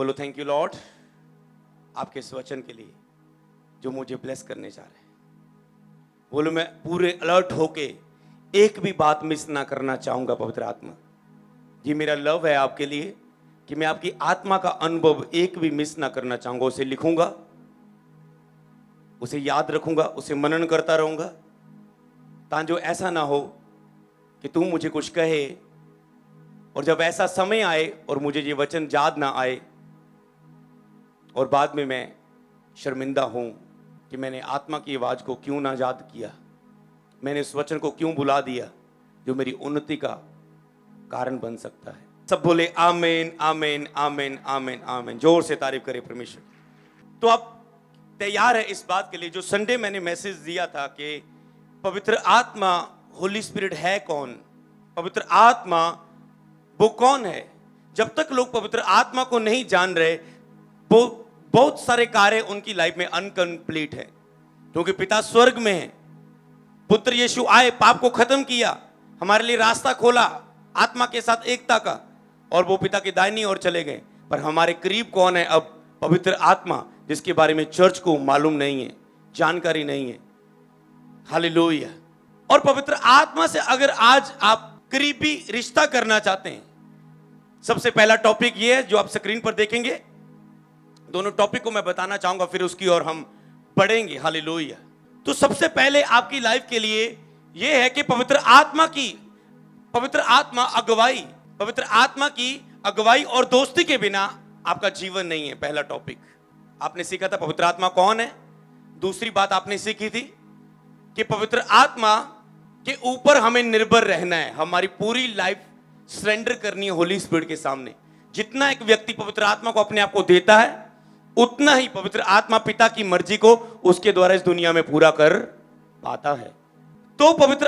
बोलो thank you Lord आपके इस वचन के लिए जो मुझे ब्लेस करने जा रहे हैं। बोलो मैं पूरे अलर्ट होके एक भी बात मिस ना करना चाहूंगा। पवित्र आत्मा जी मेरा लव है आपके लिए कि मैं आपकी आत्मा का अनुभव एक भी मिस ना करना चाहूंगा। उसे लिखूंगा, उसे याद रखूंगा, उसे मनन करता रहूंगा, ताकि ऐसा ना हो कि तू मुझे कुछ कहे और जब ऐसा समय आए और मुझे ये वचन याद ना आए और बाद में मैं शर्मिंदा हूं कि मैंने आत्मा की आवाज को क्यों ना याद किया, मैंने इस वचन को क्यों भुला दिया जो मेरी उन्नति का कारण बन सकता है। सब बोले आमीन आमीन आमीन आमीन आमीन। जोर से तारीफ करें परमेश्वर। तो आप तैयार है इस बात के लिए जो संडे मैंने मैसेज दिया था कि पवित्र आत्मा होली स्पिरिट है कौन, पवित्र आत्मा वो कौन है। जब तक लोग पवित्र आत्मा को नहीं जान रहे वो बहुत सारे कार्य उनकी लाइफ में अनकंप्लीट है, क्योंकि पिता स्वर्ग में है। पुत्र यीशु आए, पाप को खत्म किया, हमारे लिए रास्ता खोला आत्मा के साथ एकता का, और वो पिता की दाहिनी ओर चले गए। पर हमारे करीब कौन है अब? पवित्र आत्मा, जिसके बारे में चर्च को मालूम नहीं है, जानकारी नहीं है। हालेलुया। और पवित्र आत्मा से अगर आज आप करीबी रिश्ता करना चाहते हैं, सबसे पहला टॉपिक ये है जो आप स्क्रीन पर देखेंगे। दोनों टॉपिक को मैं बताना चाहूंगा, फिर उसकी ओर हम बढ़ेंगे। हालेलुया। तो सबसे पहले आपकी लाइफ के लिए यह है कि पवित्र आत्मा की अगुवाई और दोस्ती के बिना आपका जीवन नहीं है। पहला टॉपिक आपने सीखा था पवित्र आत्मा कौन है। दूसरी बात आपने सीखी थी कि पवित्र आत्मा के ऊपर हमें निर्भर रहना है, हमारी पूरी लाइफ सरेंडर करनी है होली स्पिरिट के सामने। जितना एक व्यक्ति पवित्र आत्मा को अपने आप को देता है, उतना ही पवित्र आत्मा पिता की मर्जी को उसके द्वारा इस दुनिया में पूरा कर पाता है। तो पवित्र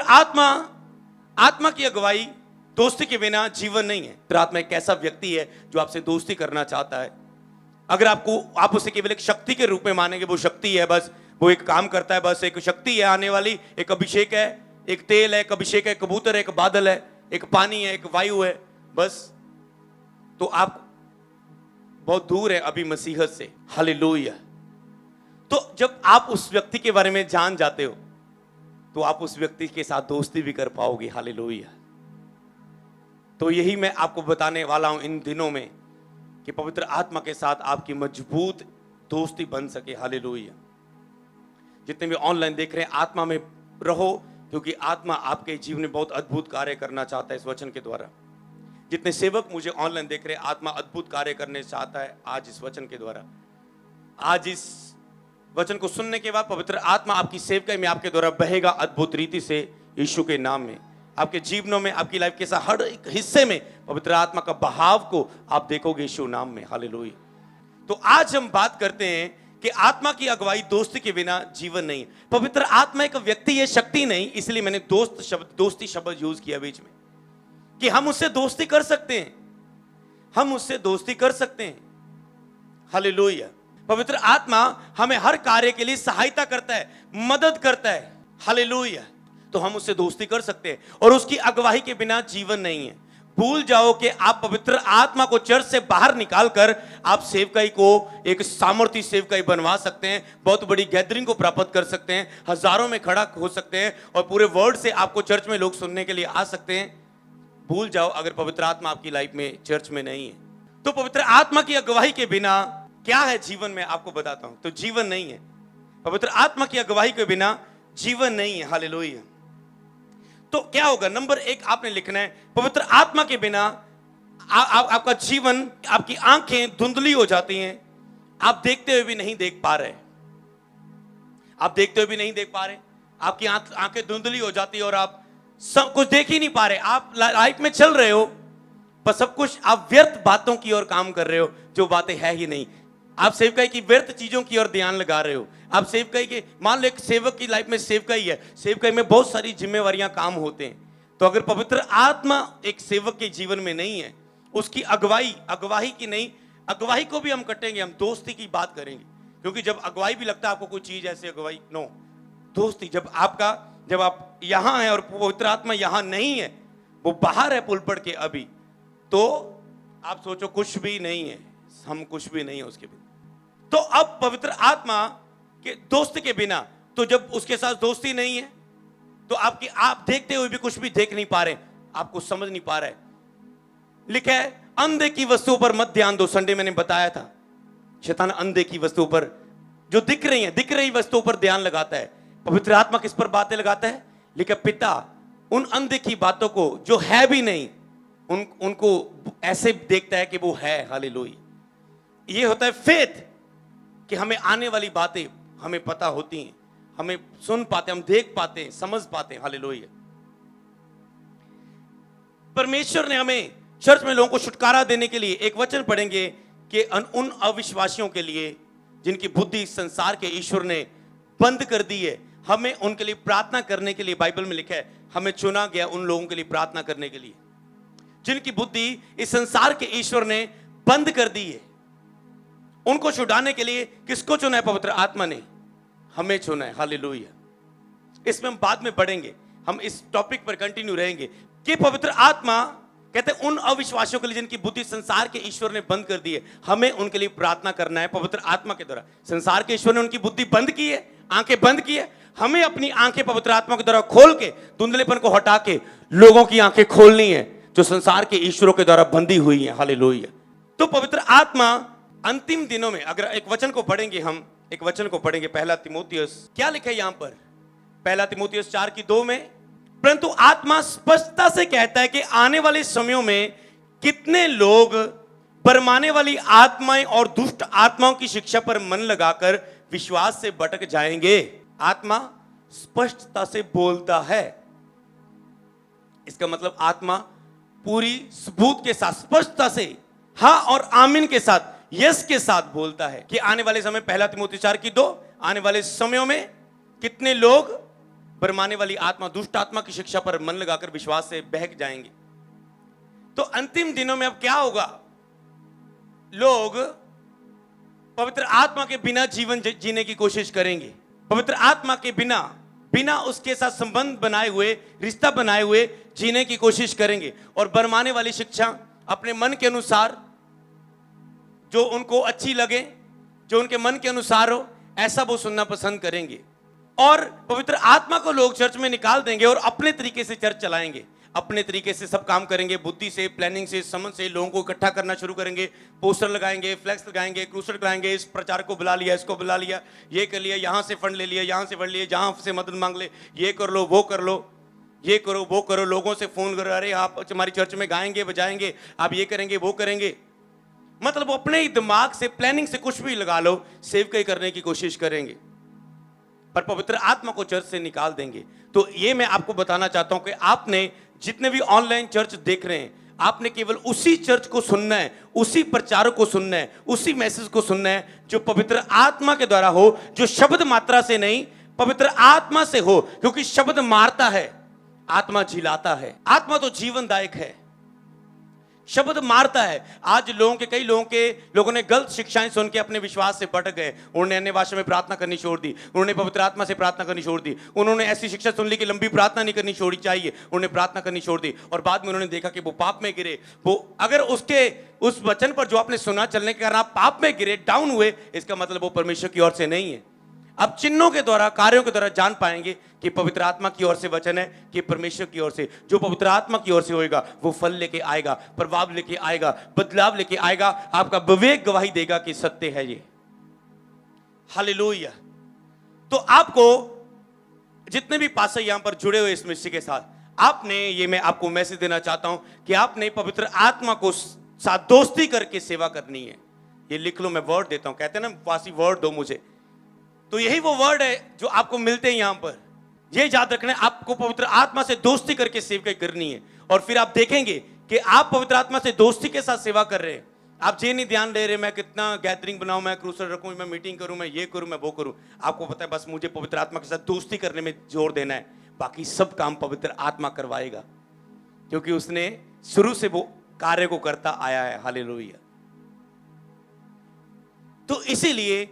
आत्मा की अगुवाई दोस्ती के बिना जीवन नहीं है। पवित्र आत्मा एक ऐसा व्यक्ति है जो आपसे दोस्ती करना चाहता है। अगर आप उसे केवल एक शक्ति के रूप में मानेंगे, वो शक्ति है, बस वो एक काम करता है, बस एक शक्ति है आने वाली, एक अभिषेक है, एक तेल है, एक अभिषेक है, कबूतर है, एक बादल है, एक पानी है, एक वायु है, बस, तो आप बहुत दूर है अभी मसीहत से। हालेलुया। तो जब आप उस व्यक्ति के बारे में जान जाते हो तो आप उस व्यक्ति के साथ दोस्ती भी कर पाओगे। हालेलुया। तो यही मैं आपको बताने वाला हूं इन दिनों में कि पवित्र आत्मा के साथ आपकी मजबूत दोस्ती बन सके। हालेलुया। जितने भी ऑनलाइन देख रहे हैं, आत्मा में रहो, क्योंकि आत्मा आपके जीवन में बहुत अद्भुत कार्य करना चाहता है इस वचन के द्वारा। जितने सेवक मुझे ऑनलाइन देख रहे हैं, आत्मा अद्भुत कार्य करने चाहता है आज इस वचन के द्वारा। आज इस वचन को सुनने के बाद पवित्र आत्मा आपकी सेवकाई में आपके द्वारा बहेगा अद्भुत रीति से यीशु के नाम में। आपके जीवनों में, आपकी लाइफ के साथ हर एक हिस्से में पवित्र आत्मा का बहाव को आप देखोगे यीशु नाम में। हालेलुया। तो आज हम बात करते हैं कि आत्मा की अगुवाई दोस्ती के बिना जीवन नहीं है। पवित्र आत्मा एक व्यक्ति है, शक्ति नहीं, इसलिए मैंने दोस्ती शब्द यूज किया बीच में, कि हम उससे दोस्ती कर सकते हैं, हम उससे दोस्ती कर सकते हैं। हालेलुया। पवित्र आत्मा हमें हर कार्य के लिए सहायता करता है, मदद करता है। हालेलुया। तो हम उससे दोस्ती कर सकते हैं, और उसकी अगुवाई के बिना जीवन नहीं है। भूल जाओ कि आप पवित्र आत्मा को चर्च से बाहर निकालकर आप सेवकाई को एक सामर्थी सेवकाई बनवा सकते हैं, बहुत बड़ी गैदरिंग को प्राप्त कर सकते हैं, हजारों में खड़ा हो सकते हैं, और पूरे वर्ल्ड से आपको चर्च में लोग सुनने के लिए आ सकते हैं। भूल जाओ अगर पवित्र आत्मा आपकी लाइफ में, चर्च में नहीं है। तो पवित्र आत्मा की अगुवाई के बिना क्या है जीवन में, आपको बताता हूं। तो जीवन नहीं है, पवित्र आत्मा की अगुवाई के बिना जीवन नहीं है। हालेलुया। तो क्या होगा? नंबर 1 आपने लिखना है, पवित्र आत्मा के बिना आपका जीवन, आपकी आंखें धुंधली हो जाती हैं, आप देखते हुए भी नहीं देख पा रहे, आप देखते हुए भी नहीं देख पा रहे, आपकी आंखें धुंधली हो जाती है और आप सब कुछ देख ही नहीं पा रहे। आप लाइफ में चल रहे हो, पर सब कुछ आप व्यर्थ बातों की ओर काम कर रहे हो, जो बातें है ही नहीं। आप सेवकाई की व्यर्थ चीजों की ओर ध्यान लगा रहे हो। आप सेवकाई के, मान लो एक सेवक की लाइफ में सेवकाई है, सेवकाई में बहुत सारी जिम्मेवारियां, काम होते हैं। तो अगर पवित्र आत्मा एक सेवक के जीवन में नहीं है, उसकी अगुवाई की नहीं, अगुवाई को भी हम कटेंगे, हम दोस्ती की बात करेंगे। क्योंकि जब अगुवाई भी लगता है आपको कोई चीज ऐसी, अगुवाई नो, दोस्ती। जब आप यहां हैं और पवित्र आत्मा यहां नहीं है, वो बाहर है पुलपट के अभी, तो आप सोचो कुछ भी नहीं है। हम कुछ भी नहीं है उसके बिना। तो अब पवित्र आत्मा के दोस्त के बिना, तो जब उसके साथ दोस्ती नहीं है तो आप देखते हुए भी कुछ भी देख नहीं पा रहे, आपको समझ नहीं पा रहे। लिखा है अंधे की वस्तुओं पर मत ध्यान दो। संडे मैंने बताया था शैतान अंधे की वस्तुओं पर, जो दिख रही वस्तुओं पर ध्यान लगाता है। पवित्र आत्मा किस पर बातें लगाता है? लिखा पिता उन अंधे की बातों को जो है भी नहीं उनको ऐसे देखता है कि वो है। हालेलुया। ये होता है फेथ, कि हमें आने वाली बातें हमें पता होती हैं, हमें सुन पाते, हम देख पाते हैं, समझ पाते हैं। हालेलुया। परमेश्वर ने हमें चर्च में लोगों को छुटकारा देने के लिए एक वचन पढ़ेंगे कि उन अविश्वासियों के लिए जिनकी बुद्धि संसार के ईश्वर ने बंद कर दी है, हमें उनके लिए प्रार्थना करने के लिए बाइबल में लिखा है हमें चुना गया उन लोगों के लिए प्रार्थना करने के लिए जिनकी बुद्धि इस संसार के ईश्वर ने बंद कर दी है। उनको छुड़ाने के लिए किसको चुना है? पवित्र आत्मा ने हमें चुना है। हालेलुया। इसमें हम बाद में पढ़ेंगे, हम इस टॉपिक पर कंटिन्यू रहेंगे कि पवित्र आत्मा कहते हैं उन अविश्वासियों के लिए जिनकी बुद्धि संसार के ईश्वर ने बंद कर दी है, हमें उनके लिए प्रार्थना करना है पवित्र आत्मा के द्वारा। संसार के ईश्वर ने उनकी बुद्धि बंद की है, आंखें बंद की है, हमें अपनी आंखें पवित्र आत्मा के द्वारा खोल के धुंधलेपन को हटा के लोगों की आंखें खोलनी है जो संसार के ईश्वरों के द्वारा बंधी हुई है। हालेलुया। तो पवित्र आत्मा अंतिम दिनों में, अगर एक वचन को पढ़ेंगे, हम एक वचन को पढ़ेंगे, पहला तिमोथियस, क्या लिखा है यहां पर? पहला तिमोथियस 4:2 में, परंतु आत्मा स्पष्टता से कहता है कि आने वाले समयों में कितने लोग भरमाने वाली आत्माएं और दुष्ट आत्माओं की शिक्षा पर मन लगाकर विश्वास से भटक जाएंगे। आत्मा स्पष्टता से बोलता है, इसका मतलब आत्मा पूरी सबूत के साथ, स्पष्टता से, हाँ और आमीन के साथ, यस के साथ बोलता है कि आने वाले समय, पहला तिमोथी 4:2, आने वाले समयों में कितने लोग भरमाने वाली आत्मा, दुष्ट आत्मा की शिक्षा पर मन लगाकर विश्वास से बहक जाएंगे। तो अंतिम दिनों में अब क्या होगा? लोग पवित्र आत्मा के बिना जीवन जीने की कोशिश करेंगे, पवित्र आत्मा के बिना उसके साथ संबंध बनाए हुए, रिश्ता बनाए हुए जीने की कोशिश करेंगे और भरमाने वाली शिक्षा अपने मन के अनुसार, जो उनको अच्छी लगे, जो उनके मन के अनुसार हो, ऐसा वो सुनना पसंद करेंगे। और पवित्र आत्मा को लोग चर्च में निकाल देंगे और अपने तरीके से चर्च चलाएंगे, अपने तरीके से सब काम करेंगे, बुद्धि से, प्लानिंग से, समझ से लोगों को इकट्ठा करना शुरू करेंगे, पोस्टर लगाएंगे, फ्लैक्स लगाएंगे, क्रूसर लगाएंगे, इस प्रचार को बुला लिया, इसको बुला लिया, ये कर लिया, यहां से फंड ले लिया, यहां से फंड लिए, जहां से मदद मांग ले, ये कर लो, वो कर लो, ये करो, वो करो, लोगों से फोन करो, अरे आप हमारी चर्च में गाएंगे, बजाएंगे, आप ये करेंगे, वो करेंगे। मतलब वो अपने ही दिमाग से, प्लानिंग से कुछ भी लगा लो, सेवकाई करने की कोशिश करेंगे, पर पवित्र आत्मा को चर्च से निकाल देंगे। तो ये मैं आपको बताना चाहता हूं कि आपने जितने भी ऑनलाइन चर्च देख रहे हैं, आपने केवल उसी चर्च को सुनना है, उसी प्रचारक को सुनना है, उसी मैसेज को सुनना है जो पवित्र आत्मा के द्वारा हो, जो शब्द मात्रा से नहीं, पवित्र आत्मा से हो। क्योंकि शब्द मारता है, आत्मा जिलाता है। आत्मा तो जीवनदायक है, शब्द मारता है। आज कई लोगों ने गलत शिक्षाएं सुन के अपने विश्वास से भटक गए। उन्होंने अन्य भाषा में प्रार्थना करनी छोड़ दी, उन्होंने पवित्र आत्मा से प्रार्थना करनी छोड़ दी, उन्होंने ऐसी शिक्षा सुन ली कि लंबी प्रार्थना नहीं करनी छोड़ी चाहिए, उन्होंने प्रार्थना करनी छोड़ दी, और बाद में उन्होंने देखा कि वो पाप में गिरे। वो अगर उस वचन पर जो आपने सुना चलने के कारण आप पाप में गिरे, डाउन हुए, इसका मतलब वो परमेश्वर की ओर से नहीं है। अब चिन्हों के द्वारा, कार्यों के द्वारा जान पाएंगे कि पवित्र आत्मा की ओर से वचन है कि परमेश्वर की ओर से। जो पवित्र आत्मा की ओर से होएगा वो फल लेके आएगा, प्रभाव लेके आएगा, बदलाव लेके आएगा, आपका विवेक गवाही देगा कि सत्य है ये। हालेलुया। तो आपको जितने भी पास्टर यहां पर जुड़े हुए इस मिस्ट्री के साथ, ये मैं आपको मैसेज देना चाहता हूं कि आपने पवित्र आत्मा को साथ दोस्ती करके सेवा करनी है। ये लिख लो, मैं वर्ड देता हूं, कहते हैं ना वासी वर्ड दो मुझे, तो यही वो वर्ड है जो आपको मिलते हैं यहां पर। ये याद रखना है, आपको पवित्र आत्मा से दोस्ती करके सेवा करनी है, और फिर आप देखेंगे कि आप पवित्र आत्मा से दोस्ती के साथ सेवा कर रहे हैं। आप ये नहीं ध्यान दे रहे मैं कितना गैदरिंग बनाऊं, मैं क्रूसर रखूं, मैं मीटिंग करूं, मैं ये करूं, मैं वो करूं। आपको पता है बस मुझे पवित्र आत्मा के साथ दोस्ती करने में जोर देना है, बाकी सब काम पवित्र आत्मा करवाएगा, क्योंकि उसने शुरू से वो कार्य को करता आया है। हालेलुया। तो इसीलिए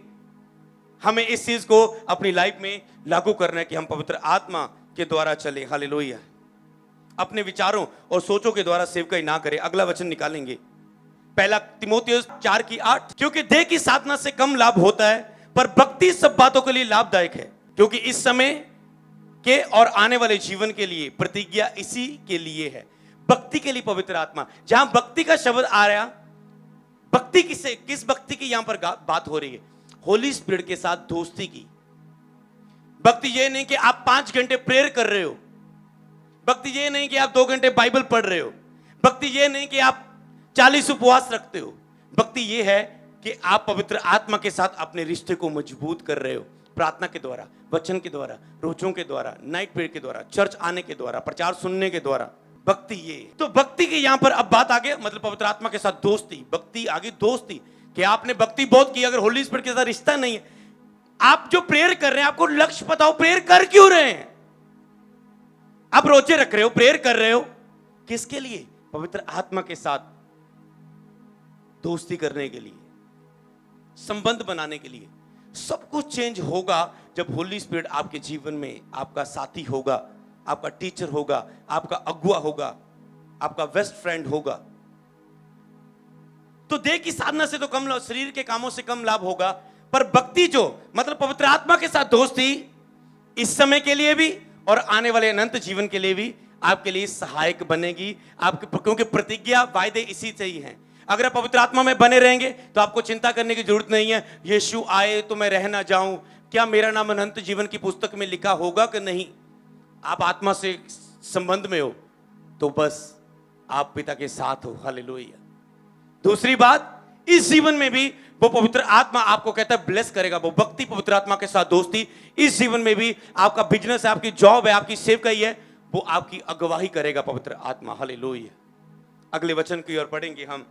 हमें इस चीज को अपनी लाइफ में लागू करना है कि हम पवित्र आत्मा के द्वारा चले। हालेलुया। अपने विचारों और सोचों के द्वारा सेवकाई ना करें। अगला वचन निकालेंगे पहला तिमोथियुस 4:8, क्योंकि देह की साधना से कम लाभ होता है, पर भक्ति सब बातों के लिए लाभदायक है, क्योंकि इस समय के और आने वाले जीवन के लिए प्रतिज्ञा इसी के लिए है। भक्ति के लिए पवित्र आत्मा, जहां भक्ति का शब्द आ रहा, भक्ति किस भक्ति की यहां पर बात हो रही है? होली स्पिरिट के साथ दोस्ती की भक्ति। ये नहीं कि आप 5 घंटे प्रेयर कर रहे हो, भक्ति ये नहीं कि आप 2 घंटे बाइबल पढ़ रहे हो, भक्ति ये नहीं कि आप 40 उपवास रखते हो। भक्ति ये है कि आप पवित्र आत्मा के साथ अपने रिश्ते को मजबूत कर रहे हो, प्रार्थना के द्वारा, वचन के द्वारा, रोजों के द्वारा, नाइट प्रेयर के द्वारा, चर्च आने के द्वारा, प्रचार सुनने के द्वारा। भक्ति ये तो भक्ति की यहां पर अब बात आगे, मतलब पवित्र आत्मा के साथ दोस्ती, भक्ति आगे दोस्ती। कि आपने भक्ति बहुत की, अगर होली स्पिरिट के साथ रिश्ता नहीं है, आप जो प्रेयर कर रहे हैं, आपको लक्ष्य पता हो प्रेयर कर क्यों रहे हैं? आप रोजे रख रहे हो, प्रेयर कर रहे हो, किसके लिए? पवित्र आत्मा के साथ दोस्ती करने के लिए, संबंध बनाने के लिए। सब कुछ चेंज होगा जब होली स्पिरिट आपके जीवन में आपका साथी होगा, आपका टीचर होगा, आपका अगुआ होगा, आपका बेस्ट फ्रेंड होगा। तो देह की साधना से तो कम, शरीर के कामों से कम लाभ होगा, पर भक्ति जो मतलब पवित्र आत्मा के साथ दोस्ती इस समय के लिए भी और आने वाले अनंत जीवन के लिए भी आपके लिए सहायक बनेगी। आपके, क्योंकि प्रतिज्ञा, वायदे इसी से ही हैं। अगर आप पवित्र आत्मा में बने रहेंगे तो आपको चिंता करने की जरूरत नहीं है, यीशु आए तो मैं रह ना जाऊं, क्या मेरा नाम अनंत जीवन की पुस्तक में लिखा होगा कि नहीं। आप आत्मा से संबंध में हो तो बस आप पिता के साथ हो। हालेलुया। दूसरी बात, इस जीवन में भी वो पवित्र आत्मा आपको कहता है ब्लेस करेगा। वो भक्ति, पवित्र आत्मा के साथ दोस्ती इस जीवन में भी, आपका बिजनेस है, आपकी जॉब है, आपकी सेवकाई है, वो आपकी अगुवाई करेगा पवित्र आत्मा। हालेलुया। अगले वचन की ओर पढ़ेंगे हम।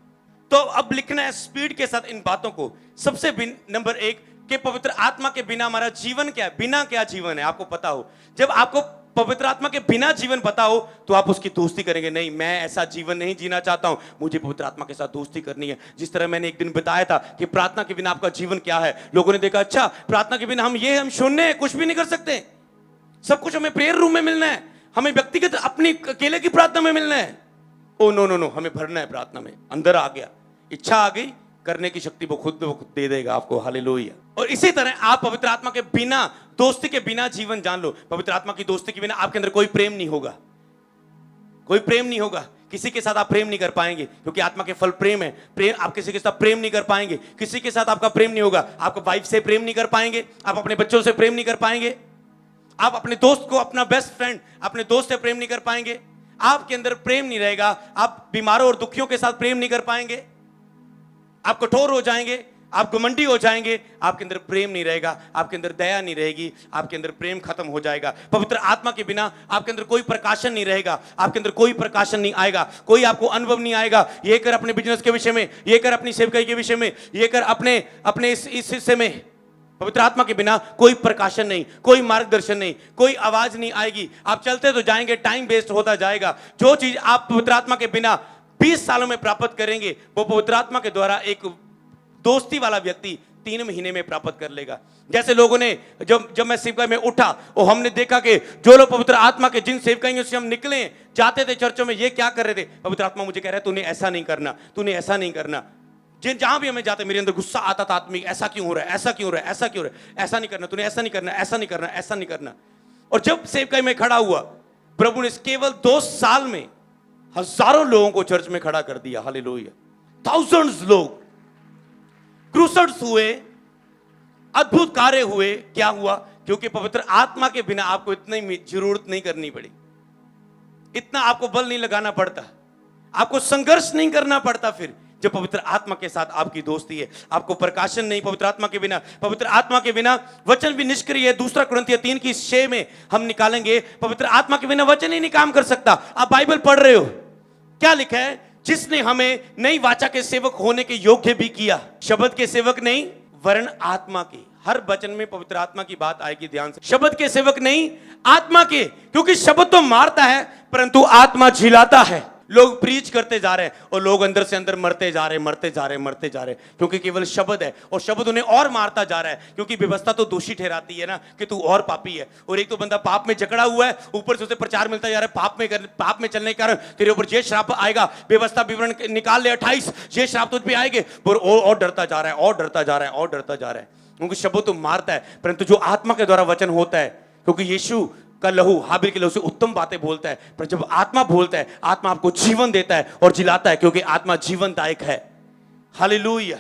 तो अब लिखना है स्पीड के साथ इन बातों को। सबसे नंबर 1 कि पवित्र आत्मा के बिना हमारा जीवन क्या है, बिना क्या जीवन है आपको पता हो। जब आपको पवित्र आत्मा के बिना जीवन पता हो तो आप उसकी दोस्ती करेंगे। नहीं, मैं ऐसा जीवन नहीं जीना चाहता हूं, मुझे पवित्र आत्मा के साथ दोस्ती करनी है। जिस तरह मैंने एक दिन बताया था कि प्रार्थना के बिना आपका जीवन क्या है, लोगों ने देखा अच्छा प्रार्थना के बिना हम शून्य है, कुछ भी नहीं कर सकते, सब कुछ हमें प्रेयर रूम में मिलना है, हमें व्यक्तिगत अपनी अकेले की प्रार्थना में मिलना है। ओ नो नो नो, हमें भरना है प्रार्थना में। अंदर आ गया, इच्छा आ गई, करने की शक्ति वो खुद दे देगा आपको। हालेलुया। और इसी तरह आप पवित्र आत्मा के बिना, दोस्ती के बिना जीवन जान लो। पवित्र आत्मा की दोस्ती के बिना आपके अंदर कोई प्रेम नहीं होगा, कोई प्रेम नहीं होगा। किसी के साथ आप प्रेम नहीं कर पाएंगे, क्योंकि आत्मा के फल प्रेम है। प्रेम, आप किसी के साथ प्रेम नहीं कर पाएंगे, किसी के साथ आपका प्रेम नहीं होगा। आप वाइफ से प्रेम नहीं कर पाएंगे, आप अपने बच्चों से प्रेम नहीं कर पाएंगे, आप अपने दोस्त को, अपना बेस्ट फ्रेंड, अपने दोस्त से प्रेम नहीं कर पाएंगे। आपके अंदर प्रेम नहीं रहेगा, आप बीमारों और दुखियों के साथ प्रेम नहीं कर पाएंगे, आप कठोर हो जाएंगे, आप घमंडी हो जाएंगे, आपके अंदर प्रेम नहीं रहेगा, आपके अंदर दया नहीं रहेगी, आपके अंदर प्रेम खत्म हो जाएगा। पवित्र आत्मा के बिना आपके अंदर कोई प्रकाशन नहीं रहेगा, आपके अंदर कोई प्रकाशन नहीं आएगा, कोई आपको अनुभव नहीं आएगा। ये कर अपने बिजनेस के विषय में, ये कर अपनी सेवकाई के विषय में, ये कर अपने इस हिस्से में। पवित्र आत्मा के बिना कोई प्रकाशन नहीं, कोई मार्गदर्शन नहीं, कोई आवाज नहीं आएगी। आप चलते तो जाएंगे, टाइम वेस्ट होता जाएगा। जो चीज आप पवित्र आत्मा के बिना 20 सालों में प्राप्त करेंगे, वो पवित्र आत्मा के द्वारा एक दोस्ती वाला व्यक्ति 3 महीने में प्राप्त कर लेगा। जैसे लोगों ने, जब मैं सेवकाई में उठा और हमने देखा कि जो लोग पवित्र आत्मा के, जिन सेवकाइयों से हम निकले, जाते थे चर्चों में, ये क्या कर रहे थे? पवित्र आत्मा मुझे कह रहा है तूने ऐसा नहीं करना, तूने ऐसा नहीं करना। जहां भी हमें जाते मेरे अंदर गुस्सा आता था आत्मिक, ऐसा क्यों हो रहा है, ऐसा क्यों हो रहा है, ऐसा क्यों हो रहा है, ऐसा नहीं करना, तूने ऐसा नहीं करना, ऐसा नहीं करना, ऐसा नहीं करना। और जब सेवकाई में खड़ा हुआ, प्रभु ने केवल 2 साल में हजारों लोगों को चर्च में खड़ा कर दिया। हालेलुया। थाउजेंड्स लोग क्रूसेड्स हुए, अद्भुत कार्य हुए। क्या हुआ? क्योंकि पवित्र आत्मा के बिना आपको इतनी जरूरत नहीं करनी पड़ी, इतना आपको बल नहीं लगाना पड़ता, आपको संघर्ष नहीं करना पड़ता। फिर जब पवित्र आत्मा के साथ आपकी दोस्ती है, आपको प्रकाशन नहीं पवित्र आत्मा के बिना। पवित्र आत्मा के बिना वचन भी निष्क्रिय है। 2 कुरिन्थियों 3:6 में हम निकालेंगे, पवित्र आत्मा के बिना वचन ही नहीं काम कर सकता। आप बाइबल पढ़ रहे हो, क्या लिखा है? जिसने हमें नई वाचा के सेवक होने के योग्य भी किया। शब्द के सेवक नहीं, वरन आत्मा के। हर वचन में पवित्र आत्मा की बात आएगी, ध्यान से। शब्द के सेवक नहीं, आत्मा के, क्योंकि शब्द तो मारता है परंतु आत्मा झिलाता है। लोग प्रीच करते जा रहे हैं और लोग अंदर से अंदर मरते जा रहे हैं, क्योंकि केवल शब्द है और शब्द उन्हें और मारता जा रहा है, क्योंकि व्यवस्था तो दोषी ठहराती है ना कि तू और पापी है। और एक तो बंदा पाप में जकड़ा हुआ है, ऊपर से उसे प्रचार मिलता जा रहा है पाप में चलने के कारण तेरे ऊपर ये श्राप आएगा, व्यवस्था विवरण निकाल ले 28, ये श्राप तुझ पे आएंगे, और डरता जा रहा है, क्योंकि शब्द तो मारता है, परंतु जो आत्मा के द्वारा वचन होता है, क्योंकि यीशु का लहू हाबिल के लहू से उत्तम बातें बोलता है, पर जब आत्मा बोलता है, आत्मा आपको जीवन देता है और जिलाता है, क्योंकि आत्मा जीवनदायक है। हालेलुया।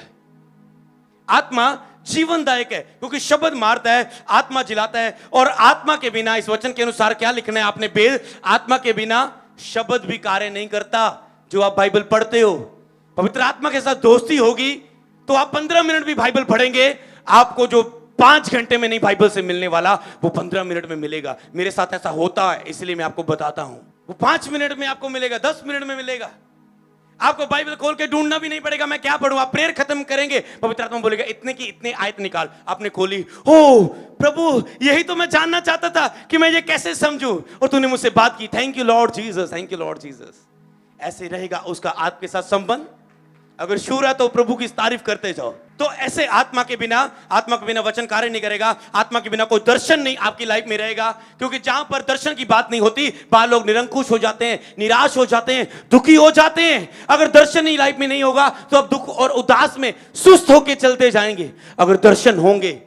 आत्मा जीवनदायक है, क्योंकि शब्द मारता है, आत्मा जिलाता है। और आत्मा के बिना, इस वचन के अनुसार क्या लिखना है आपने वेद, आत्मा के बिना शब्द भी कार्य नहीं करता। जो आप बाइबल पढ़ते हो, पवित्र आत्मा के साथ दोस्ती होगी तो आप 15 मिनट भी बाइबल पढ़ेंगे, आपको जो 5 घंटे में नहीं बाइबल से मिलने वाला, वो 15 मिनट में मिलेगा। मेरे साथ ऐसा होता है, इसलिए मैं आपको बताता हूं। वो 5 मिनट में आपको मिलेगा, 10 मिनट में मिलेगा। आपको बाइबल खोल के ढूंढना भी नहीं पड़ेगा मैं क्या पढ़ूं। आप प्रेयर खत्म करेंगे, पवित्र आत्मा बोलेगा इतने की इतने आयत निकाल। आपने खोली, ओ प्रभु यही तो मैं जानना चाहता था कि मैं ये कैसे समझूं, और तूने मुझसे बात की। Thank you Lord Jesus, thank you Lord Jesus. ऐसे रहेगा उसका आपके साथ संबंध। अगर शुरू है तो प्रभु की तारीफ करते जाओ। तो ऐसे आत्मा के बिना वचन कार्य नहीं करेगा। आत्मा के बिना कोई दर्शन नहीं आपकी लाइफ में रहेगा, क्योंकि जहां पर दर्शन की बात नहीं होती, वहां लोग निरंकुश हो जाते हैं, निराश हो जाते हैं, दुखी हो जाते हैं। अगर दर्शन ही लाइफ में नहीं होगा तो अब दुख और उदास में सुस्त होकर चलते जाएंगे। अगर दर्शन होंगे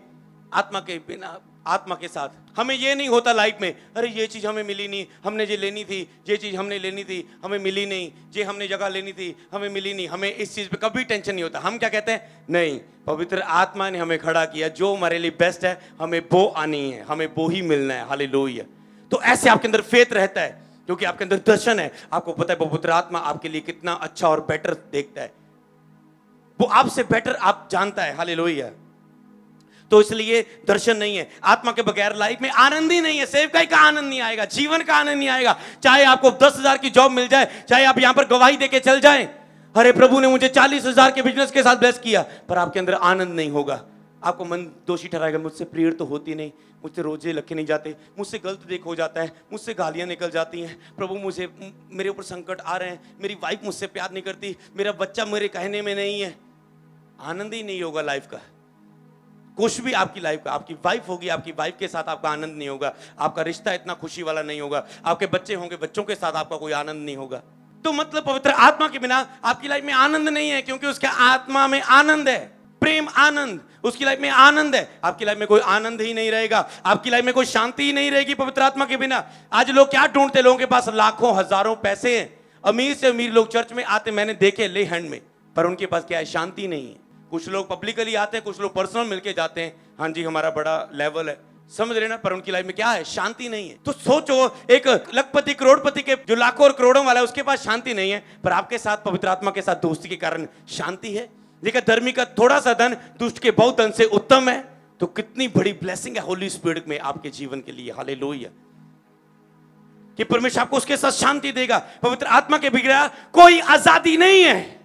आत्मा के बिना, आत्मा के साथ, हमें ये नहीं होता लाइफ में, अरे ये चीज हमें मिली नहीं, हमने ये लेनी थी, ये चीज हमने लेनी थी, हमें मिली नहीं, ये हमने जगह लेनी थी, हमें मिली नहीं। हमें इस चीज पे कभी टेंशन नहीं होता। हम क्या कहते हैं, नहीं, पवित्र आत्मा ने हमें खड़ा किया, जो हमारे लिए बेस्ट है हमें वो आनी है, हमें वो ही मिलना है। हालेलुया। तो ऐसे आपके अंदर फेथ रहता है, क्योंकि आपके अंदर दर्शन है। आपको पता है पवित्र आत्मा आपके लिए कितना अच्छा और बेटर देखता है, वो आपसे बेटर आप जानता है। हालेलुया। तो इसलिए दर्शन नहीं है, आत्मा के बगैर लाइफ में आनंद ही नहीं है। सेवकाई का आनंद नहीं आएगा, जीवन का आनंद नहीं आएगा। चाहे आपको 10,000 की जॉब मिल जाए, चाहे आप यहां पर गवाही देके चल जाएं, अरे प्रभु ने मुझे 40,000 के बिजनेस के साथ ब्लेस किया, पर आपके अंदर आनंद नहीं होगा। आपको मन दोषी ठहराएगा, मुझसे प्रेयर तो होती नहीं, मुझसे रोजे लखे नहीं जाते, मुझसे गलत देख हो जाता है, मुझसे गालियां निकल जाती हैं, प्रभु मुझे मेरे ऊपर संकट आ रहे हैं, मेरी वाइफ मुझसे प्यार नहीं करती, मेरा बच्चा मेरे कहने में नहीं है। आनंद ही नहीं होगा लाइफ का, कुछ भी आपकी लाइफ का। आपकी वाइफ होगी, आपकी वाइफ के साथ आपका आनंद नहीं होगा, आपका रिश्ता इतना खुशी वाला नहीं होगा, आपके बच्चे होंगे, बच्चों के साथ आपका कोई आनंद नहीं होगा। तो मतलब पवित्र आत्मा के बिना आपकी लाइफ में आनंद नहीं है, क्योंकि उसके आत्मा में आनंद है, प्रेम आनंद, उसकी लाइफ में आनंद है। आपकी लाइफ में कोई आनंद ही नहीं रहेगा, आपकी लाइफ में कोई शांति ही नहीं रहेगी पवित्र आत्मा के बिना। आज लोग क्या ढूंढते, लोगों के पास लाखों हजारों पैसे हैं, अमीर से अमीर लोग चर्च में आते, मैंने देखे ले हैंड में, पर उनके पास क्या है, शांति नहीं है। कुछ लोग पब्लिकली आते हैं, कुछ लोग पर्सनल मिलके जाते हैं, हाँ जी हमारा बड़ा लेवल है, समझ रहे ना, पर उनकी लाइफ में क्या है, शांति नहीं है। तो सोचो, एक लखपति करोड़पति के जो लाखों और करोड़ों वाला है, उसके पास शांति नहीं है, पर आपके साथ पवित्र आत्मा के साथ दोस्ती के कारण शांति है। लेकिन धर्मी का थोड़ा सा धन दुष्ट के बहुत धन से उत्तम है। तो कितनी बड़ी ब्लेसिंग है होली स्पिरिट में आपके जीवन के लिए। हालेलुया। कि परमेश्वर आपको उसके साथ शांति देगा। पवित्र आत्मा के बिगड़ा कोई आजादी नहीं है,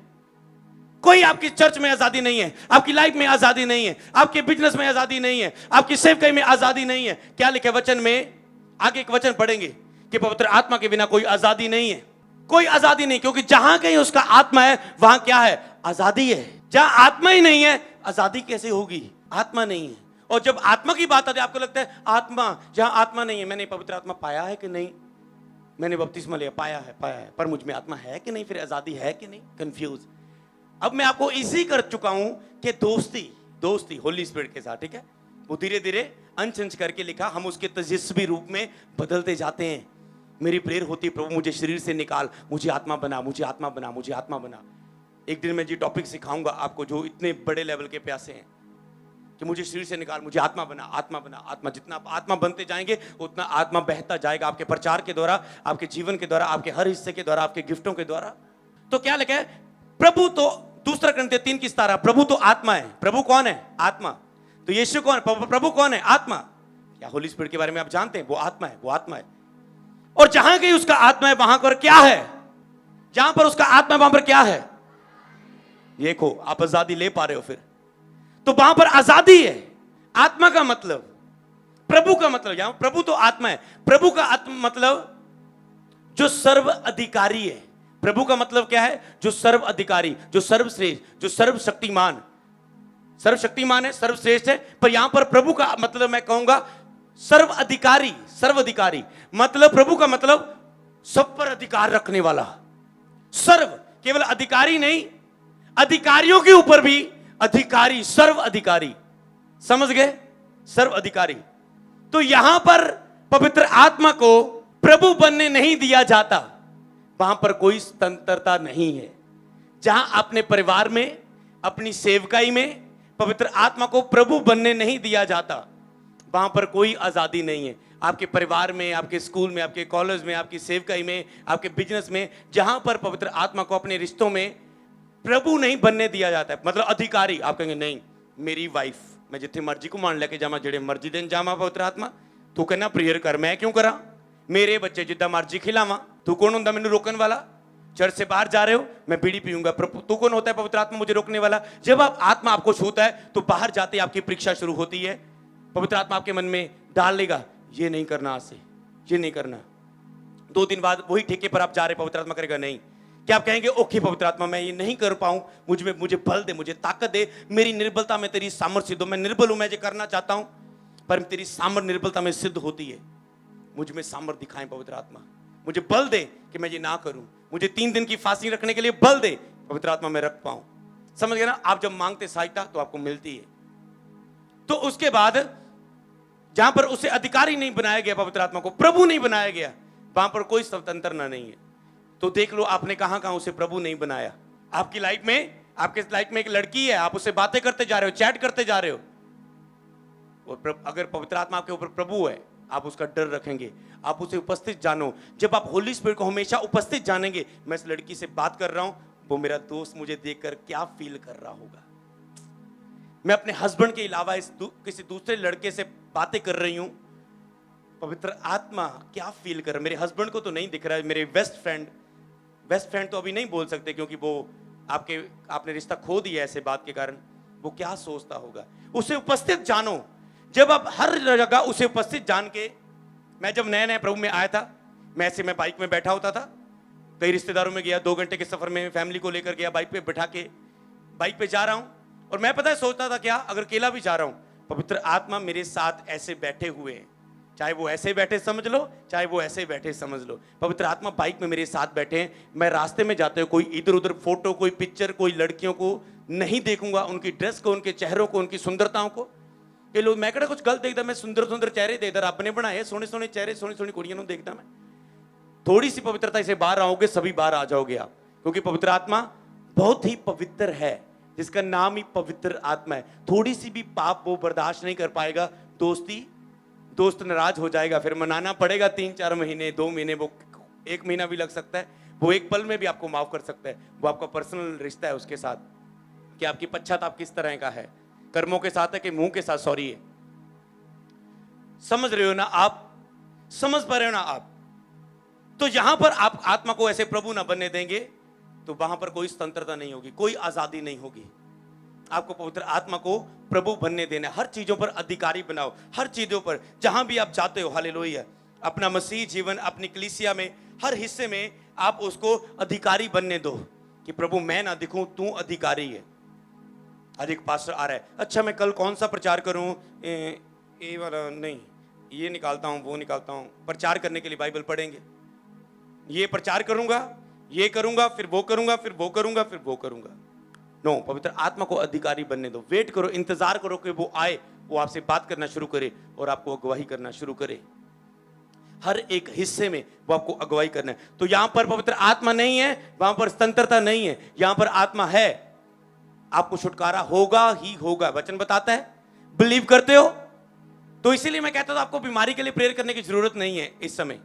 कोई आपकी चर्च में आजादी नहीं है, आपकी लाइफ में आजादी नहीं है, आपके बिजनेस में आजादी नहीं है, आपकी सेवकाई में आजादी नहीं है। क्या लिखे वचन में, आगे एक वचन पढ़ेंगे कि पवित्र आत्मा के बिना कोई आजादी नहीं है, कोई आजादी नहीं, क्योंकि जहां कहीं उसका आत्मा है वहां क्या है, आजादी है। जहां आत्मा ही नहीं है आजादी कैसे होगी, आत्मा नहीं है। और जब आत्मा की बात आती है, आपको लगता है आत्मा, जहां आत्मा नहीं है, मैंने पवित्र आत्मा पाया है कि नहीं, मैंने बपतिस्मा लिया, पाया है, पर मुझ में आत्मा है कि नहीं, फिर आजादी है कि नहीं, कंफ्यूज। अब मैं आपको इजी कर चुका हूं कि दोस्ती होली स्पिरिट के साथ, ठीक है, वो धीरे धीरे अंश अंश करके लिखा, हम उसके तेजस्वी रूप में बदलते जाते हैं। मेरी प्रेयर होती, प्रभु मुझे शरीर से निकाल, मुझे आत्मा बना, मुझे आत्मा बना, मुझे आत्मा बना। एक दिन मैं जी टॉपिक सिखाऊंगा आपको, जो इतने बड़े लेवल के प्यासे हैं, कि मुझे शरीर से निकाल, मुझे आत्मा बना, आत्मा बना, आत्मा। जितना आप आत्मा बनते जाएंगे उतना आत्मा बहता जाएगा, आपके प्रचार के द्वारा, आपके जीवन के द्वारा, आपके हर हिस्से के द्वारा, आपके गिफ्टों के द्वारा। तो क्या लिखा है, प्रभु तो, दूसरा ग्रंथ 3 की 17, प्रभु तो आत्मा है। प्रभु कौन है, आत्मा। तो यीशु कौन, प्रभु कौन है, आत्मा। क्या होली स्पिरिट के बारे में आप जानते हैं, वो आत्मा है, वो आत्मा है। और जहां कहीं उसका आत्मा है वहां पर क्या है, जहां पर उसका आत्मा है वहां पर क्या है, देखो आप आजादी ले पा रहे हो फिर, तो वहां पर आजादी है। आत्मा का मतलब, प्रभु का मतलब, यहां प्रभु तो आत्मा है, प्रभु का आत्मा मतलब जो सर्व अधिकारी है। प्रभु का मतलब क्या है? जो सर्व अधिकारी, जो सर्वश्रेष्ठ, जो सर्वशक्तिमान। सर्वशक्तिमान है, सर्वश्रेष्ठ है, पर यहां पर प्रभु का मतलब मैं कहूंगा सर्व अधिकारी। सर्व अधिकारी मतलब प्रभु का मतलब सब पर अधिकार रखने वाला। सर्व केवल अधिकारी नहीं, अधिकारियों के ऊपर भी अधिकारी, सर्व अधिकारी। समझ गए? सर्व अधिकारी। तो यहां पर पवित्र आत्मा को प्रभु बनने नहीं दिया जाता, वहां पर कोई स्वतंत्रता नहीं है। जहां अपने परिवार में, अपनी सेवकाई में पवित्र आत्मा को प्रभु बनने नहीं दिया जाता, वहां पर कोई आजादी नहीं है। आपके परिवार में, आपके स्कूल में, आपके कॉलेज में, आपकी सेवकाई में, आपके बिजनेस में, जहां पर पवित्र आत्मा को अपने रिश्तों में प्रभु नहीं बनने दिया जाता है, मतलब अधिकारी। आप कहेंगे नहीं, मेरी वाइफ मैं जिथे मर्जी को मान लेके जावा, जेड़े मर्जी दिन जावा पवित्र आत्मा, तू कहना प्रेयर कर, मैं क्यों करा? मेरे बच्चे जिदा मर्जी खिलावा, तू कौन होंदा मैनू रोकने वाला? चर्च से बाहर जा रहे हो, मैं बीड़ी पीऊंगा, तू कौन होता है पवित्र आत्मा मुझे रोकने वाला? जब आप आत्मा आपको छूता है तो बाहर जाते आपकी परीक्षा शुरू होती है। पवित्र आत्मा आपके मन में डाल लेगा, ये नहीं करना, आज से ये नहीं करना। 2 दिन बाद वही ठेके पर आप जा रहे, पवित्र आत्मा करेगा नहीं। क्या आप कहेंगे ओके पवित्र आत्मा मैं ये नहीं कर पाऊं, मुझे बल दे, मुझे ताकत दे, मेरी निर्बलता में तेरी सामर्थ्य सिद्ध हो। मैं निर्बल हूं, मैं ये करना चाहता हूं, पर तेरी सामर्थ्य निर्बलता में सिद्ध होती है। मुझ में सामर्थ्य दिखाएं पवित्र आत्मा, मुझे बल दे कि मैं ये ना करूं। मुझे 3 दिन की फास्टिंग रखने के लिए बल दे, पवित्र आत्मा मैं रख पाऊं। समझ गए ना? आप जब मांगते सहायता तो आपको मिलती है। तो उसके बाद जहां पर उसे अधिकारी नहीं बनाया गया, पवित्र आत्मा को प्रभु नहीं बनाया गया, वहां पर कोई स्वतंत्रता नहीं है। तो देख लो आपने कहां कहां उसे प्रभु नहीं बनाया। आपकी लाइफ में, आपके लाइफ में एक लड़की है, आप उससे बातें करते जा रहे हो, चैट करते जा रहे हो, और अगर पवित्र आत्मा आपके ऊपर प्रभु है, आप उसका डर रखेंगे, आप उसे उपस्थित जानो। जब आप होली स्पिरिट को हमेशा उपस्थित जानेंगे, मैं इस लड़की से बात कर रहा हूं, वो मेरा दोस्त मुझे देखकर क्या फील कर रहा होगा, मैं अपने हस्बैंड के अलावा किसी दूसरे लड़के से बातें कर रही हूं, पवित्र आत्मा क्या फील कर रहा है। मेरे हस्बैंड को तो नहीं दिख रहा है, मेरे बेस्ट फ्रेंड तो अभी नहीं बोल सकते क्योंकि वो आपने रिश्ता खो दिया ऐसे बात के कारण, वो क्या सोचता होगा। उसे उपस्थित जानो। जब आप हर जगह उसे उपस्थित जान के, मैं जब नए प्रभु में आया था, मैं बाइक में बैठा होता था, कई रिश्तेदारों में गया, 2 घंटे के सफर में फैमिली को लेकर गया, बाइक पे बैठा के बाइक पे जा रहा हूं, और मैं पता है सोचता था क्या, अगर अकेला भी जा रहा हूं, पवित्र आत्मा मेरे साथ ऐसे बैठे हुए हैं, चाहे वो ऐसे बैठे समझ लो, चाहे वो ऐसे बैठे समझ लो, पवित्र आत्मा बाइक में मेरे साथ बैठे हैं। मैं रास्ते में जाते हुए कोई इधर उधर फोटो, कोई पिक्चर, कोई लड़कियों को नहीं देखूंगा, उनकी ड्रेस को, उनके चेहरों को, उनकी सुंदरताओं को। ये लोग मैं कहता कुछ गलत देखता, मैं सुंदर चेहरे देखता, रब ने बनाए सोने सोने चेहरे, सोनी सोनी कुड़ियों को देखता मैं। थोड़ी सी पवित्रता से बाहर आओगे, सभी बाहर आ जाओगे आप, क्योंकि पवित्र आत्मा बहुत ही पवित्र है, जिसका नाम ही पवित्र आत्मा है। थोड़ी सी भी पाप वो बर्दाश्त नहीं कर पाएगा। दोस्त नाराज हो जाएगा, फिर मनाना पड़ेगा 3-4 महीने, 2 महीने, वो 1 महीना भी लग सकता है, वो एक पल में भी आपको माफ कर सकता है। वो आपका पर्सनल रिश्ता है उसके साथ, कि आपकी पश्चाताप किस तरह का है, कर्मों के साथ है कि मुंह के साथ सॉरी है। समझ रहे हो ना आप? समझ पा रहे हो ना आप? तो यहां पर आप आत्मा को ऐसे प्रभु ना बनने देंगे तो वहां पर कोई स्वतंत्रता नहीं होगी, कोई आजादी नहीं होगी। आपको पवित्र आत्मा को प्रभु बनने देना, हर चीजों पर अधिकारी बनाओ, हर चीजों पर, जहां भी आप जाते हो। हालेलुया। अपना मसीह जीवन, अपनी कलीसिया में, हर हिस्से में आप उसको अधिकारी बनने दो, कि प्रभु मैं ना दिखूं, तू अधिकारी है। आज एक पास्टर आ रहा है, अच्छा मैं कल कौन सा प्रचार करूं, ये वाला नहीं, ये निकालता हूं, वो निकालता हूं। प्रचार करने के लिए बाइबल पढ़ेंगे, ये प्रचार करूंगा, ये करूंगा, फिर वो करूंगा, फिर वो करूंगा, फिर वो करूंगा। नो, पवित्र आत्मा को अधिकारी बनने दो। वेट करो, इंतजार करो कि वो आए, वो आपसे बात करना शुरू करे और आपको अगुवाई करना शुरू करे। हर एक हिस्से में वो आपको अगुवाई करना है। तो यहां पर पवित्र आत्मा नहीं है, वहां पर स्वतंत्रता नहीं है, यहां पर आत्मा है। आपको छुटकारा होगा ही होगा, वचन बताता है। बिलीव करते हो? तो इसीलिए मैं कहता था आपको बीमारी के लिए प्रेयर करने की जरूरत नहीं है इस समय।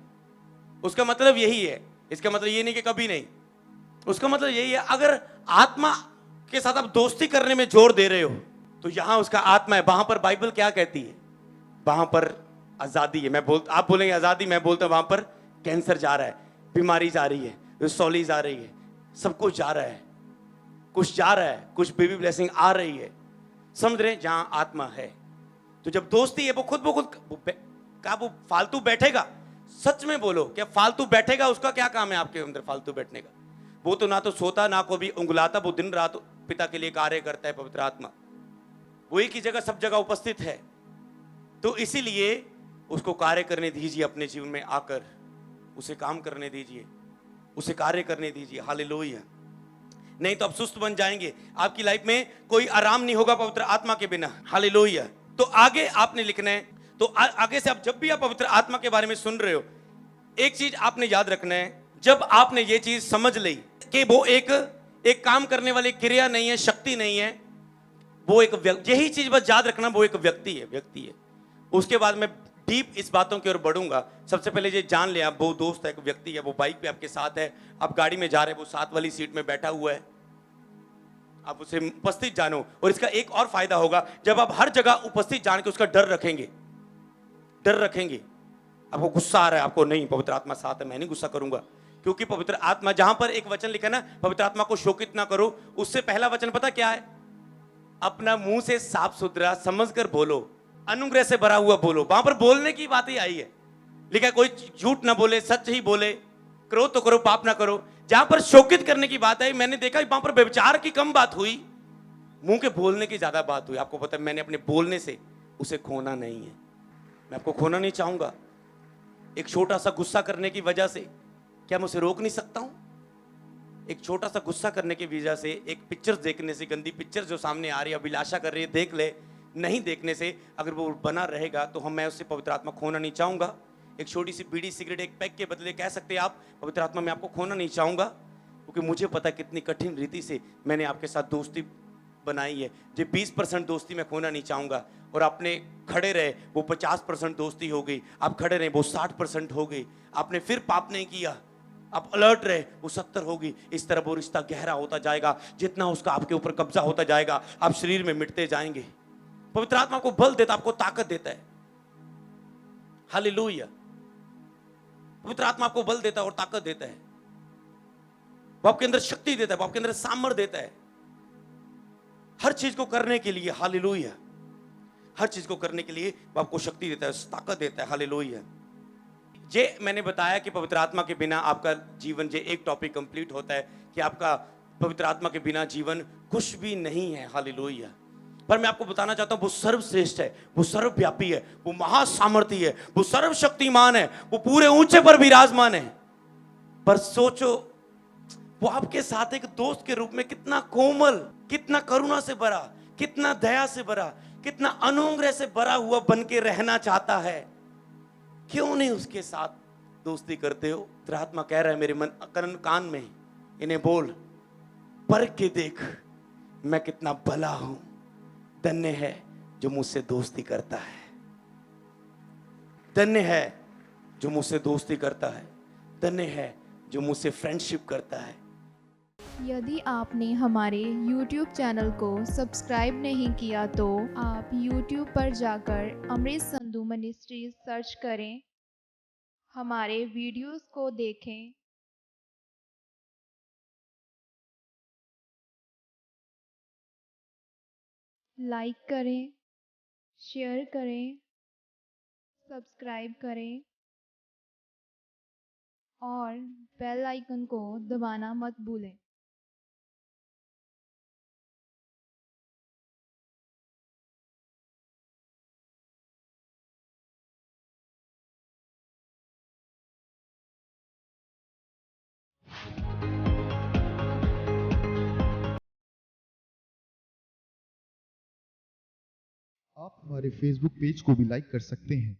उसका मतलब यही है, इसका मतलब ये नहीं कि कभी नहीं, उसका मतलब यही है अगर आत्मा के साथ आप दोस्ती करने में जोर दे रहे हो तो यहां उसका आत्मा है। वहां पर बाइबल क्या कहती है? वहां पर आजादी है। आप बोलेंगे आजादी, मैं बोलता हूं वहां पर कैंसर जा रहा है, बीमारी जा रही है, रसौली जा रही है, सब कुछ जा रहा है, कुछ जा रहा है, कुछ बेबी ब्लेसिंग आ रही है। समझ रहे? जहां आत्मा है। तो जब दोस्ती है, वो खुद क्या वो फालतू बैठेगा? सच में बोलो, क्या फालतू बैठेगा? उसका क्या काम है आपके अंदर फालतू बैठने का? वो तो ना तो सोता ना को भी उंगलाता, वो दिन रात पिता के लिए कार्य करता है पवित्र आत्मा। वो एक ही जगह सब जगह उपस्थित है, तो इसीलिए उसको कार्य करने दीजिए अपने जीवन में आकर, उसे काम करने दीजिए, उसे कार्य करने दीजिए। हालेलुया। नहीं तो आप सुस्त बन जाएंगे, आपकी लाइफ में कोई आराम नहीं होगा पवित्र आत्मा के बिना। हालेलुया। तो आगे आपने लिखना है, तो आगे से आप जब भी आप पवित्र आत्मा के बारे में सुन रहे हो, एक चीज आपने याद रखना है, जब आपने ये चीज समझ ली कि वो एक काम करने वाली क्रिया नहीं है, शक्ति नहीं है, वो एक यही चीज बस याद रखना, वो एक व्यक्ति है। उसके बाद मैं डीप इस बातों की ओर बढ़ूंगा। सबसे पहले ये जान ले आप, वो दोस्त है, एक व्यक्ति है, वो बाइक पे आपके साथ है, आप गाड़ी में जा रहे हैं, वो साथ वाली सीट में बैठा हुआ है, आप उसे उपस्थित जानो। और इसका एक और फायदा होगा, जब आप हर जगह उपस्थित जान के उसका डर रखेंगे। आपको गुस्सा आ रहा है, आपको नहीं, पवित्र आत्मा साथ है, मैं नहीं गुस्सा करूंगा, क्योंकि पवित्र आत्मा, जहां पर एक वचन लिखा है ना, पवित्र आत्मा को शोकित ना करो, उससे पहला वचन पता क्या है? अपना मुंह से साफ सुथरा समझकर बोलो, अनुग्रह से भरा हुआ बोलो। वहां पर बोलने की बात ही आई है, लिखा कोई झूठ ना बोले, सच ही बोले, क्रोध तो करो, पाप ना करो। जहां पर शोकित करने की बात आई, मैंने देखा वहां पर व्यभिचार की कम बात हुई, मुंह के बोलने की ज्यादा बात हुई। आपको पता है, मैंने अपने बोलने से उसे खोना नहीं है, मैं आपको खोना नहीं चाहूंगा। एक छोटा सा गुस्सा करने की वजह से क्या मैं उसे रोक नहीं सकता हूं? एक छोटा सा गुस्सा करने की वजह से, एक पिक्चर देखने से, गंदी पिक्चर जो सामने आ रही है, अभिलाषा कर रही है, देख ले, नहीं देखने से अगर वो बना रहेगा तो मैं उससे पवित्र आत्मा खोना नहीं चाहूंगा। एक छोटी सी बीड़ी सिगरेट एक पैक के बदले कह सकते हैं आप, पवित्र आत्मा मैं आपको खोना नहीं चाहूंगा, क्योंकि मुझे पता कितनी कठिन रीति से मैंने आपके साथ दोस्ती बनाई है। जो 20% दोस्ती मैं खोना नहीं चाहूंगा। और आपने खड़े रहे, वो 50% दोस्ती हो गई, आप खड़े रहे, वो 60% हो गई। आपने फिर पाप नहीं किया, आप अलर्ट रहे, वो 70 होगी। इस तरह वो रिश्ता गहरा होता जाएगा, जितना उसका आपके ऊपर कब्जा होता जाएगा, आप शरीर में मिटते जाएंगे। पवित्र आत्मा को बल देता, आपको ताकत देता है। हालेलुया। पवित्र आत्मा आपको बल देता है और ताकत देता है, वो आपके अंदर शक्ति देता है, वो आपके अंदर सामर्थ्य देता है हर चीज को करने के लिए। हालेलुया। हर चीज को करने के लिए वो आपको शक्ति देता है, ताकत देता है। हालेलुया। ये मैंने बताया कि पवित्र आत्मा के बिना आपका जीवन, ये एक टॉपिक कंप्लीट होता है कि आपका पवित्र आत्मा के बिना जीवन कुछ भी नहीं है। हालेलुया। पर मैं आपको बताना चाहता हूं, वो सर्वश्रेष्ठ है, वो सर्वव्यापी है, वो महासामर्थी है, वो सर्वशक्तिमान है, वो पूरे ऊंचे पर विराजमान है। पर सोचो, वो आपके साथ एक दोस्त के रूप में कितना कोमल, कितना करुणा से भरा, कितना दया से भरा, कितना अनुग्रह से भरा हुआ बन के रहना चाहता है। क्यों नहीं उसके साथ दोस्ती करते हो? आत्मा कह रहा है मेरे मन कान में, इन्हें बोल, परख के देख मैं कितना भला हूं, धन्य है जो मुझसे दोस्ती करता है, धन्य है जो मुझसे दोस्ती करता है, धन्य है जो मुझसे फ्रेंडशिप करता है। यदि आपने हमारे YouTube चैनल को सब्सक्राइब नहीं किया तो आप YouTube पर जाकर अमृत संधू मिनिस्ट्रीज सर्च करें, हमारे वीडियोस को देखें, लाइक करें, शेयर करें, सब्सक्राइब करें और बेल आइकन को दबाना मत भूलें। आप हमारे फेसबुक पेज को भी लाइक कर सकते हैं,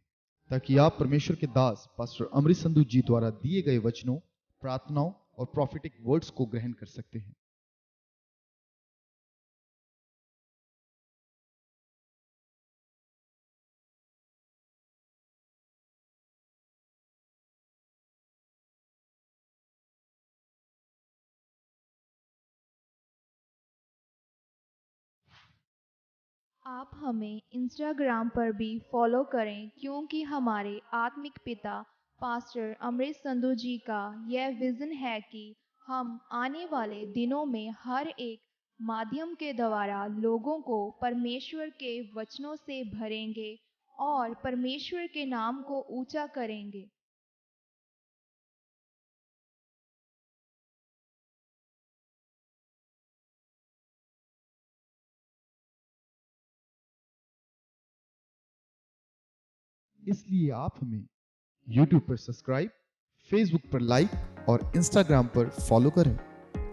ताकि आप परमेश्वर के दास पास्टर अमृत संधू जी द्वारा दिए गए वचनों, प्रार्थनाओं और प्रॉफिटिक वर्ड्स को ग्रहण कर सकते हैं। आप हमें इंस्टाग्राम पर भी फॉलो करें, क्योंकि हमारे आत्मिक पिता पास्टर अमृत संधू जी का यह विज़न है कि हम आने वाले दिनों में हर एक माध्यम के द्वारा लोगों को परमेश्वर के वचनों से भरेंगे और परमेश्वर के नाम को ऊंचा करेंगे। इसलिए आप हमें YouTube पर सब्सक्राइब, Facebook पर लाइक और Instagram पर फॉलो करें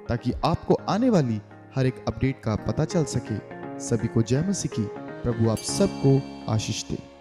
ताकि आपको आने वाली हर एक अपडेट का पता चल सके। सभी को जय मसीह की। प्रभु आप सबको आशीष दे।